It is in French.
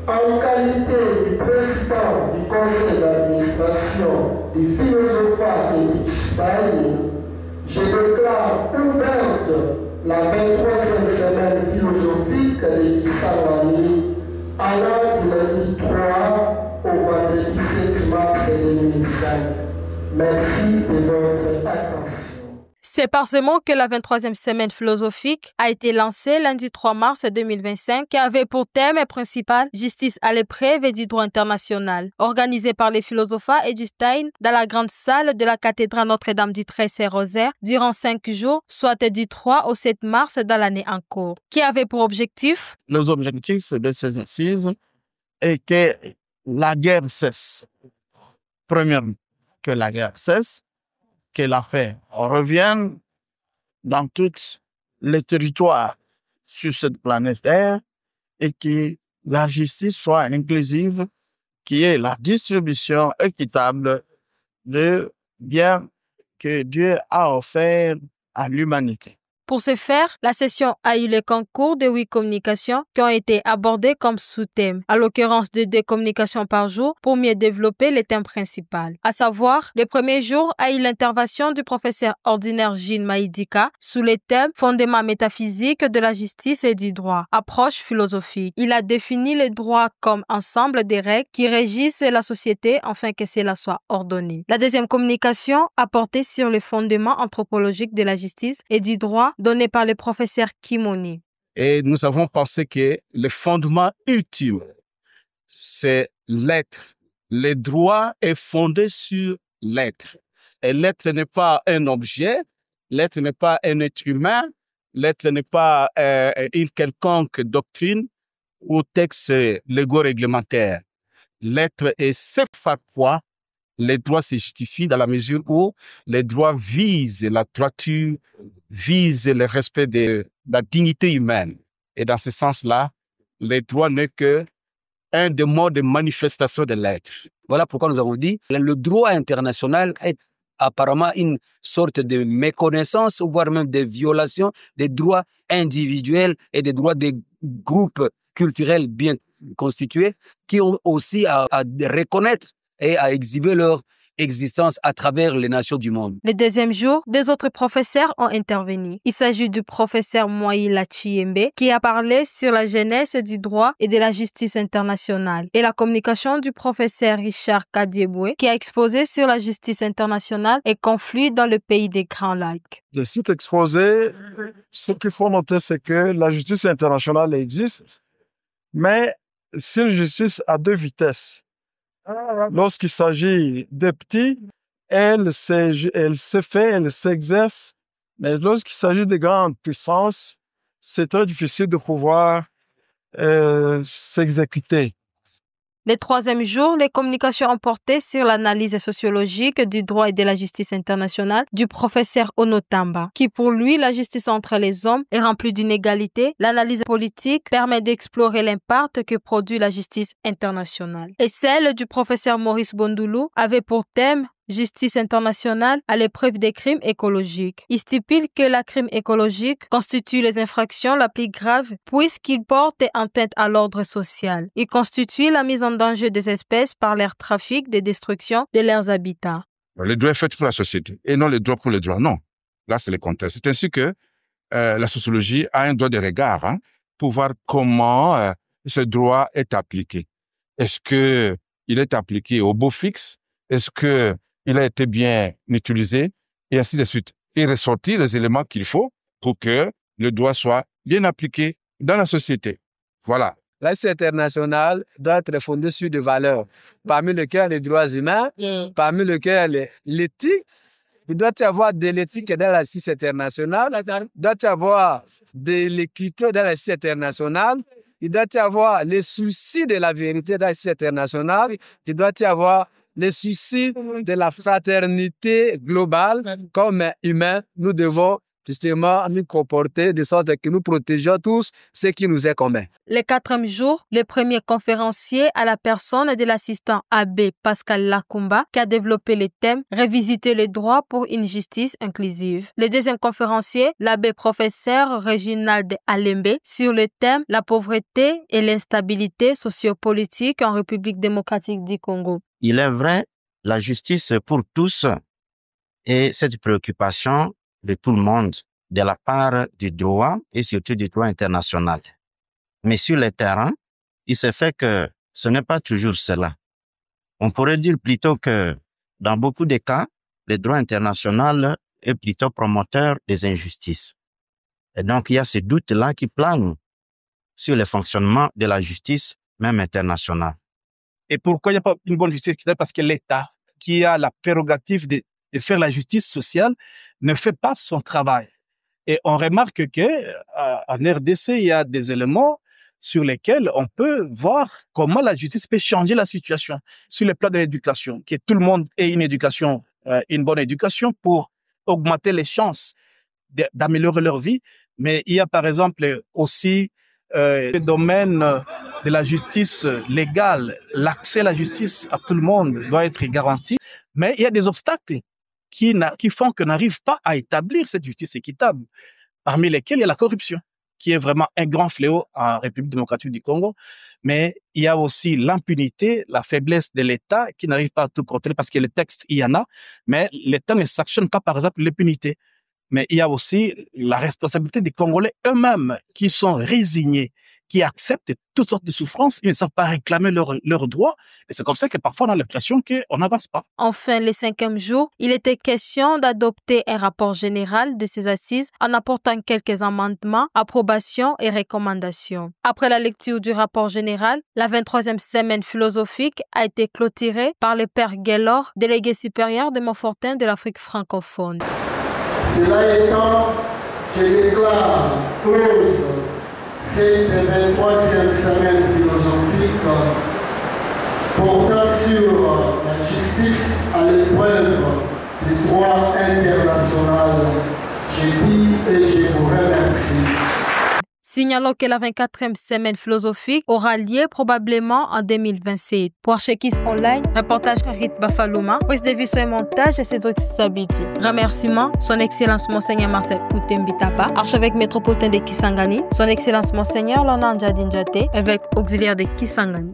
En qualité de président du conseil d'administration du Philosopha et du Stein, je déclare ouverte la 23e semaine philosophique de Kisangani allant du lundi 3 au vendredi 7 mars 2005. Merci de votre attention. C'est par ce mot que la 23e semaine philosophique a été lancée lundi 3 mars 2025 qui avait pour thème principal Justice à l'épreuve du droit international, organisée par les Philosopha et du Stein dans la grande salle de la cathédrale Notre-Dame du Trésor-Rosaire durant 5 jours, soit du 3 au 7 mars dans l'année en cours, qui avait pour objectif les objectifs de ces assises est que la guerre cesse. Premièrement, que la guerre cesse, que la paix revienne dans tous les territoires sur cette planète Terre et que la justice soit inclusive, qui est la distribution équitable de biens que Dieu a offerts à l'humanité. Pour ce faire, la session a eu les concours de 8 communications qui ont été abordées comme sous-thèmes, à l'occurrence de 2 communications par jour pour mieux développer le thème principal. À savoir, le premier jour a eu l'intervention du professeur ordinaire Gilles Maïdika sous le thème Fondements métaphysiques de la justice et du droit, approche philosophique. Il a défini le droit comme ensemble des règles qui régissent la société afin que cela soit ordonné. La deuxième communication a porté sur les fondements anthropologiques de la justice et du droit donné par le professeur Kimoni. Et nous avons pensé que le fondement ultime, c'est l'être. Le droit est fondé sur l'être. Et l'être n'est pas un objet, l'être n'est pas un être humain, l'être n'est pas une quelconque doctrine ou texte légo-réglementaire. L'être est ce par quoi les droits se justifient dans la mesure où les droits visent la droiture, visent le respect de la dignité humaine. Et dans ce sens-là, les droits n'est qu'un des modes de manifestation de l'être. Voilà pourquoi nous avons dit que le droit international est apparemment une sorte de méconnaissance, voire même de violation des droits individuels et des droits des groupes culturels bien constitués qui ont aussi à reconnaître et à exhiber leur existence à travers les nations du monde. Le deuxième jour, 2 autres professeurs ont intervenu. Il s'agit du professeur Moïla Chiembe qui a parlé sur la genèse du droit et de la justice internationale et la communication du professeur Richard Kadieboué qui a exposé sur la justice internationale et conflits dans le pays des Grands Lacs. De cet exposé, ce qu'il faut noter, c'est que la justice internationale existe, mais c'est une justice à 2 vitesses. Lorsqu'il s'agit des petits, elle s'exerce, mais lorsqu'il s'agit de grandes puissances, c'est très difficile de pouvoir s'exécuter. Le troisième jour, les communications ont porté sur l'analyse sociologique du droit et de la justice internationale du professeur Onotamba, qui pour lui, la justice entre les hommes est remplie d'inégalités. L'analyse politique permet d'explorer l'impact que produit la justice internationale. Et celle du professeur Maurice Bondoulou avait pour thème Justice internationale à l'épreuve des crimes écologiques. Il stipule que la crime écologique constitue les infractions la plus grave puisqu'il porte atteinte à l'ordre social. Il constitue la mise en danger des espèces par leur trafic de destruction de leurs habitats. Le droit est fait pour la société et non le droit pour le droit. Non. Là, c'est le contexte. C'est ainsi que la sociologie a un droit de regard pour voir comment ce droit est appliqué. Est-ce qu'il est appliqué au beau fixe? Est-ce qu'il a été bien utilisé? Et ainsi de suite. Et ressortir les éléments qu'il faut pour que le droit soit bien appliqué dans la société. Voilà. La justice internationale doit être fondée sur des valeurs, parmi lesquelles les droits humains, parmi lesquelles l'éthique. Il doit y avoir de l'éthique dans la justice internationale, il doit y avoir de l'équité dans la justice internationale, il doit y avoir les soucis de la vérité dans la justice internationale, il doit y avoir les soucis de la fraternité globale. Comme humains, nous devons justement nous comporter de sorte que nous protégeons tous ce qui nous est commun. Le 4e jour, le premier conférencier à la personne de l'assistant abbé Pascal Lacumba qui a développé le thème « Revisiter les droits pour une justice inclusive ». Le deuxième conférencier, l'abbé professeur Réginald Alembe, sur le thème « La pauvreté et l'instabilité sociopolitique en République démocratique du Congo ». Il est vrai, la justice pour tous est cette préoccupation de tout le monde, de la part du droit et surtout du droit international. Mais sur le terrain, il se fait que ce n'est pas toujours cela. On pourrait dire plutôt que dans beaucoup de cas, le droit international est plutôt promoteur des injustices. Et donc, il y a ce doute-là qui plane sur le fonctionnement de la justice, même internationale. Et pourquoi il n'y a pas une bonne justice? Parce que l'État, qui a la prérogative de faire la justice sociale, ne fait pas son travail. Et on remarque que en RDC, il y a des éléments sur lesquels on peut voir comment la justice peut changer la situation sur le plan de l'éducation, que tout le monde ait une éducation, une bonne éducation pour augmenter les chances d'améliorer leur vie. Mais il y a par exemple aussi le domaine de la justice légale. L'accès à la justice à tout le monde doit être garanti. Mais il y a des obstacles qui font qu'on n'arrive pas à établir cette justice équitable, parmi lesquels il y a la corruption, qui est vraiment un grand fléau en République démocratique du Congo. Mais il y a aussi l'impunité, la faiblesse de l'État qui n'arrive pas à tout contrôler parce que les textes, il y en a, mais l'État ne sanctionne pas, par exemple, l'impunité. Mais il y a aussi la responsabilité des Congolais eux-mêmes qui sont résignés, qui acceptent toutes sortes de souffrances, ils ne savent pas réclamer leurs droits. Et c'est comme ça que parfois on a l'impression qu'on n'avance pas. Enfin, le 5e jour, il était question d'adopter un rapport général de ces assises en apportant quelques amendements, approbations et recommandations. Après la lecture du rapport général, la 23e semaine philosophique a été clôturée par le père Gaylor, délégué supérieur de Montfortin de l'Afrique francophone. Cela étant, je déclare close cette 23e semaine philosophique portant sur la justice à l'épreuve du droit international. Je dis et je vous remercie. Signalons que la 24e semaine philosophique aura lieu probablement en 2027. Pour Archekis Online, reportage Rit Bafalouma, prise de vision et montage de Cédric Sabiti. Remerciements, son Excellence Monseigneur Marcel Outembitapa, archevêque métropolitain de Kisangani, son Excellence Monseigneur Lonanja Dinjate, évêque auxiliaire de Kisangani.